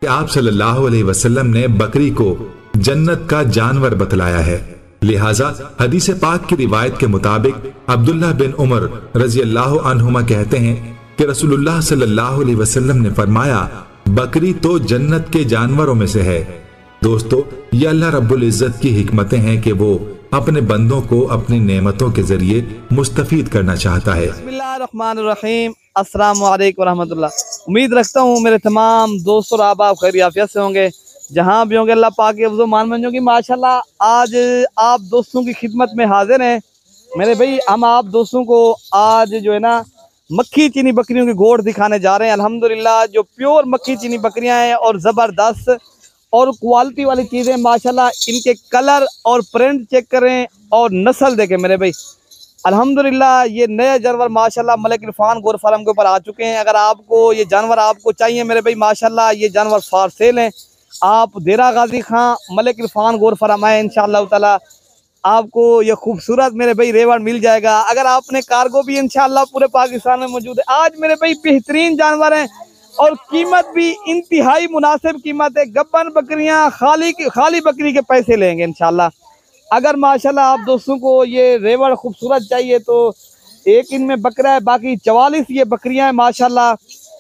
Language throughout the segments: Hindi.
कि आप सल्लल्लाहु अलैहि वसल्लम ने बकरी को जन्नत का जानवर बतलाया है। लिहाजा हदीस पाक की रिवायत के मुताबिक अब्दुल्लाह बिन उमर रजी अल्लाह अन्हुमा कहते हैं कि रसूलुल्लाह सल्लल्लाहु अलैहि वसल्लम ने फरमाया, बकरी तो जन्नत के जानवरों में से है। दोस्तों, ये अल्लाह रब्बुल इज्जत की हिकमतें हैं कि वो अपने बंदों को अपनी नेमतों के जरिए मुस्तफीद करना चाहता है। बिस्मिल्लाहिर्रहमानिर्रहीम, अस्सलामु अलैकुम रहमतुल्लाह। उम्मीद रखता हूँ मेरे तमाम दोस्त और ahbab खैरियत से होंगे, जहाँ भी होंगे अल्लाह पाक के अफ़ज़ो मान मंजों की। माशाल्लाह आज आप दोस्तों की खिदमत में हाजिर हैं मेरे भाई। हम आप दोस्तों को आज जो है ना मक्खी चीनी बकरियों की गोड़ दिखाने जा रहे हैं। अल्हम्दुलिल्लाह जो प्योर मक्खी चीनी बकरियां हैं और ज़बरदस्त और क्वालिटी वाली चीज़ें माशाल्लाह। इनके कलर और प्रिंट चेक करें और नस्ल देखें मेरे भाई। अल्हम्दुलिल्लाह ये नए जानवर माशाल्लाह मलिक इरफान गोर फार्म के ऊपर आ चुके हैं। अगर आपको ये जानवर आपको चाहिए मेरे भाई, माशाल्लाह ये जानवर फार सेल हैं। आप देरा गाजी खां मलिक इरफान गोर फार्म आए, इंशाअल्लाह ताला आपको ये खूबसूरत मेरे भाई रेवड़ मिल जाएगा। अगर आपने कार्गो भी इंशाअल्लाह पूरे पाकिस्तान में मौजूद है। आज मेरे भाई बेहतरीन जानवर हैं और कीमत भी इंतहाई मुनासिब कीमत है। गब्बन बकरियां खाली बकरी के पैसे लेंगे इंशाल्लाह। अगर माशाल्लाह आप दोस्तों को ये रेवड़ खूबसूरत चाहिए तो एक इनमें बकरा है, बाकी 44 ये बकरियां हैं माशाल्लाह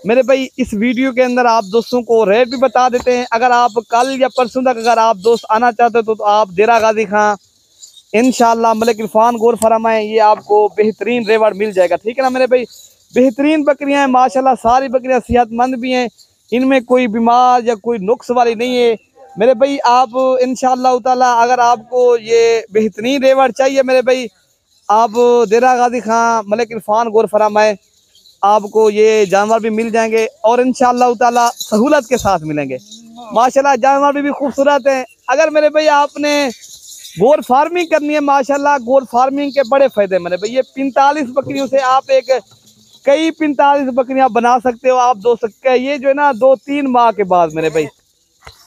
मेरे भाई। इस वीडियो के अंदर आप दोस्तों को रेट भी बता देते हैं। अगर आप कल या परसों तक अगर आप दोस्त आना चाहते हो तो आप देरा गाजी खां इंशाअल्लाह मलिक इरफान गोर फार्म है, ये आपको बेहतरीन रेवड़ मिल जाएगा, ठीक है ना मेरे भाई। बेहतरीन बकरियां हैं माशाल्लाह, सारी बकरियां सेहतमंद भी हैं, इनमें कोई बीमार या कोई नुक्स वाली नहीं है मेरे भाई। आप इंशाअल्लाह ताला अगर आपको ये बेहतरीन रेवड़ चाहिए मेरे भाई, आप देरा गाजी खां मलिक इरफान गोर फार्म है, आपको ये जानवर भी मिल जाएंगे और इंशाअल्लाह ताला सहूलत के साथ मिलेंगे माशाल्लाह। जानवर भी खूबसूरत हैं। अगर मेरे भाई आपने गोर फार्मिंग करनी है माशाल्लाह, गोर फार्मिंग के बड़े फायदे मेरे भाई। ये 45 बकरियों से आप कई 45 बकरियां बना सकते हो आप दोस्त। ये जो है ना 2-3 माह के बाद मेरे भाई।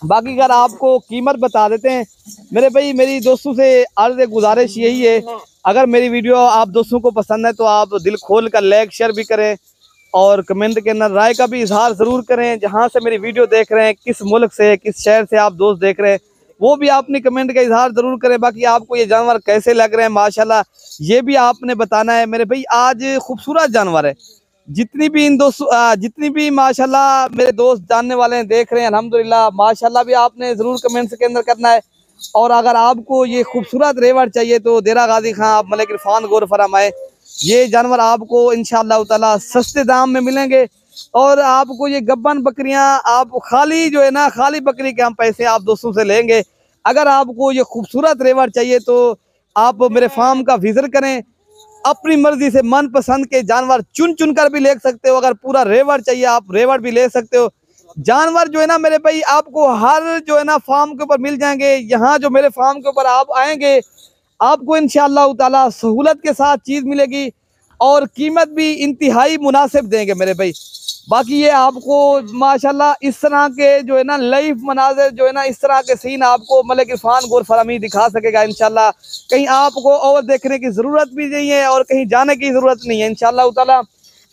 बाकी अगर आपको कीमत बता देते हैं मेरे भाई। मेरी दोस्तों से अर्ज़ गुजारिश यही है, अगर मेरी वीडियो आप दोस्तों को पसंद है तो आप दिल खोल कर लाइक शेयर भी करें और कमेंट के अंदर राय का भी इजहार ज़रूर करें। जहाँ से मेरी वीडियो देख रहे हैं, किस मुल्क से किस शहर से आप दोस्त देख रहे हैं, वो भी आपने कमेंट का इजहार ज़रूर करें। बाकी आपको ये जानवर कैसे लग रहे हैं माशाल्लाह ये भी आपने बताना है मेरे भाई। आज खूबसूरत जानवर है। जितनी भी माशाल्लाह मेरे दोस्त जानने वाले हैं देख रहे हैं अल्हम्दुलिल्लाह माशाल्लाह, भी आपने ज़रूर कमेंट्स के अंदर करना है। और अगर आपको ये खूबसूरत रेवड़ चाहिए तो देरा गाजी खां आप मलिक इरफान गोर फार्म आए, ये जानवर आपको इंशाअल्लाह ताला सस्ते दाम में मिलेंगे। और आपको ये गब्बन बकरियां आप खाली जो है ना खाली बकरी के हम पैसे आप दोस्तों से लेंगे। अगर आपको ये खूबसूरत रेवड़ चाहिए तो आप मेरे फार्म का विजिट करें, अपनी मर्जी से मनपसंद के जानवर चुन चुन कर भी ले सकते हो। अगर पूरा रेवड़ चाहिए आप रेवड़ भी ले सकते हो। जानवर जो है ना मेरे भाई आपको हर जो है ना फार्म के ऊपर मिल जाएंगे। यहाँ जो मेरे फार्म के ऊपर आप आएंगे आपको इंशाअल्लाह ताला सहूलत के साथ चीज़ मिलेगी और कीमत भी इंतहाई मुनासिब देंगे मेरे भाई। बाकी ये आपको माशाल्लाह इस तरह के जो है ना लाइव मनाज़र जो है ना इस तरह के सीन आपको मलिक इरफान गोर फार्म ही दिखा सकेगा इंशाल्लाह। कहीं आपको और देखने की ज़रूरत भी नहीं है और कहीं जाने की ज़रूरत नहीं है। इंशाल्लाह ताला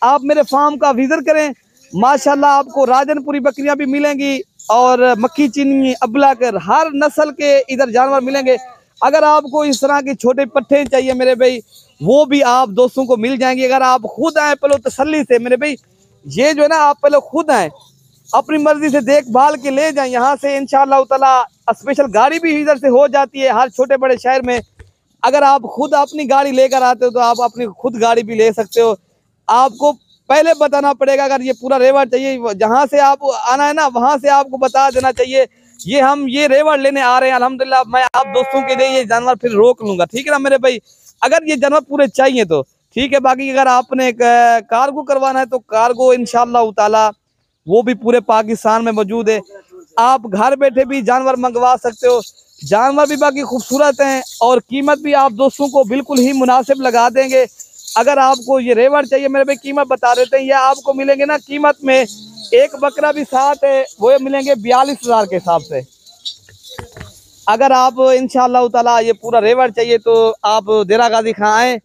आप मेरे फार्म का विजिट करें माशाल्लाह, आपको राजनपुरी बकरियां भी मिलेंगी और मक्खी चीनी अबलाकर हर नस्ल के इधर जानवर मिलेंगे। अगर आपको इस तरह के छोटे पट्टे चाहिए मेरे भाई वो भी आप दोस्तों को मिल जाएंगे। अगर आप खुद आए पहले तसल्ली से मेरे भाई, ये जो है ना आप पहले खुद आए अपनी मर्जी से देखभाल के ले जाएं यहाँ से इंशाअल्लाह ताला। स्पेशल गाड़ी भी इधर से हो जाती है हर छोटे बड़े शहर में। अगर आप खुद अपनी गाड़ी लेकर आते हो तो आप अपनी खुद गाड़ी भी ले सकते हो। आपको पहले बताना पड़ेगा अगर ये पूरा रेवड़ चाहिए, जहाँ से आप आना है ना वहाँ से आपको बता देना चाहिए ये हम ये रेवड़ लेने आ रहे हैं। अल्हम्दुलिल्लाह मैं आप दोस्तों के लिए ये जानवर फिर रोक लूँगा, ठीक है ना मेरे भाई। अगर ये जानवर पूरे चाहिए तो ठीक है। बाकी अगर आपने कार्गो करवाना है तो कार्गो इंशाअल्लाह ताला वो भी पूरे पाकिस्तान में मौजूद है। आप घर बैठे भी जानवर मंगवा सकते हो। जानवर भी बाकी खूबसूरत हैं और कीमत भी आप दोस्तों को बिल्कुल ही मुनासिब लगा देंगे। अगर आपको ये रेवड़ चाहिए मेरे भाई कीमत बता देते हैं, यह आपको मिलेंगे ना कीमत में एक बकरा भी साथ है वो मिलेंगे 42,000 के हिसाब से। अगर आप इंशाअल्लाह ताला ये पूरा रेवड़ चाहिए तो आप देरा गाजी खां आए,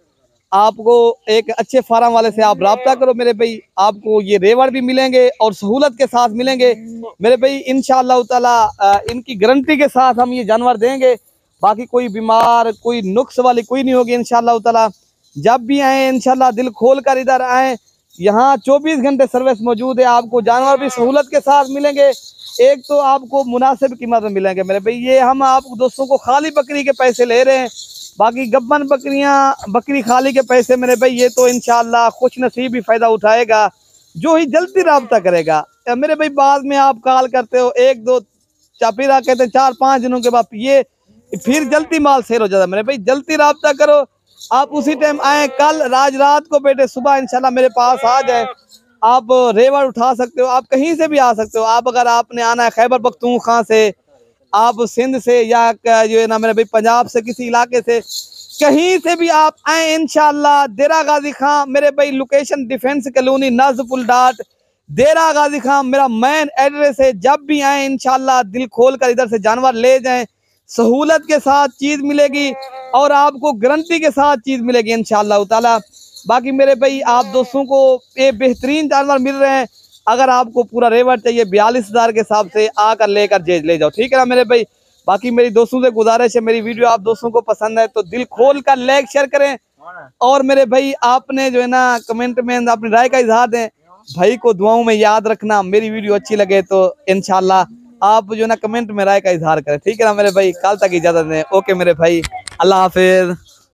आपको एक अच्छे फार्म वाले से आप राब्ता करो मेरे भाई, आपको ये रेवड़ भी मिलेंगे और सहूलत के साथ मिलेंगे मेरे भाई। इंशाअल्लाह ताला इनकी गारंटी के साथ हम ये जानवर देंगे। बाकी कोई बीमार, कोई नुक्स वाली कोई नहीं होगी इंशाअल्लाह ताला। जब भी आए इंशाअल्लाह दिल खोल कर इधर आए, यहाँ 24 घंटे सर्विस मौजूद है। आपको जानवर भी सहूलत के साथ मिलेंगे, एक तो आपको मुनासिब कीमत में मिलेंगे मेरे भाई। ये हम आप दोस्तों को खाली बकरी के पैसे ले रहे हैं, बाकी गब्बन बकरियां, बकरी खाली के पैसे मेरे भाई ये तो इंशाअल्लाह खुश नसीब ही फायदा उठाएगा जो ही जल्दी राब्ता करेगा मेरे भाई। बाद में आप कॉल करते हो 1-2 चापीरा कहते हैं 4-5 दिनों के बाद, ये फिर जल्दी माल सेल हो जाता है मेरे भाई। जल्दी राब्ता करो, आप उसी टाइम आए, कल रात को बेटे सुबह इंशाल्लाह मेरे पास आ जाए। आप रेवड़ उठा सकते हो, आप कहीं से भी आ सकते हो। आप अगर आपने आना है खैबर पख्तूनख्वा से, आप सिंध से, या जो है ना मेरे भाई पंजाब से, किसी इलाके से, कहीं से भी आप आए इंशाल्लाह। देरा गाजी खां मेरे भाई, लोकेशन डिफेंस कॉलोनी नज़ पुल डाट, देरा गाजी खां मेरा मेन एड्रेस है। जब भी आए इंशाल्लाह दिल खोल कर इधर से जानवर ले जाएं, सहूलत के साथ चीज मिलेगी और आपको गारंटी के साथ चीज मिलेगी इंशाअल्लाह ताला। बाकी मेरे भाई आप दोस्तों को ये बेहतरीन जानवर मिल रहे हैं। अगर आपको पूरा रेवड़ चाहिए 42,000 के हिसाब से आकर लेकर ले जाओ, ठीक है ना मेरे भाई। बाकी मेरी दोस्तों से गुजारिश है, मेरी वीडियो आप दोस्तों को पसंद है तो दिल खोल कर लाइक शेयर करें, और मेरे भाई आपने जो है ना कमेंट में अपनी राय का इजहार दें। भाई को दुआओं में याद रखना, मेरी वीडियो अच्छी लगे तो इंशाल्लाह आप जो ना कमेंट में राय का इजहार करें, ठीक है ना मेरे भाई। कल तक इजाजत दें, ओके मेरे भाई, अल्लाह हाफिज।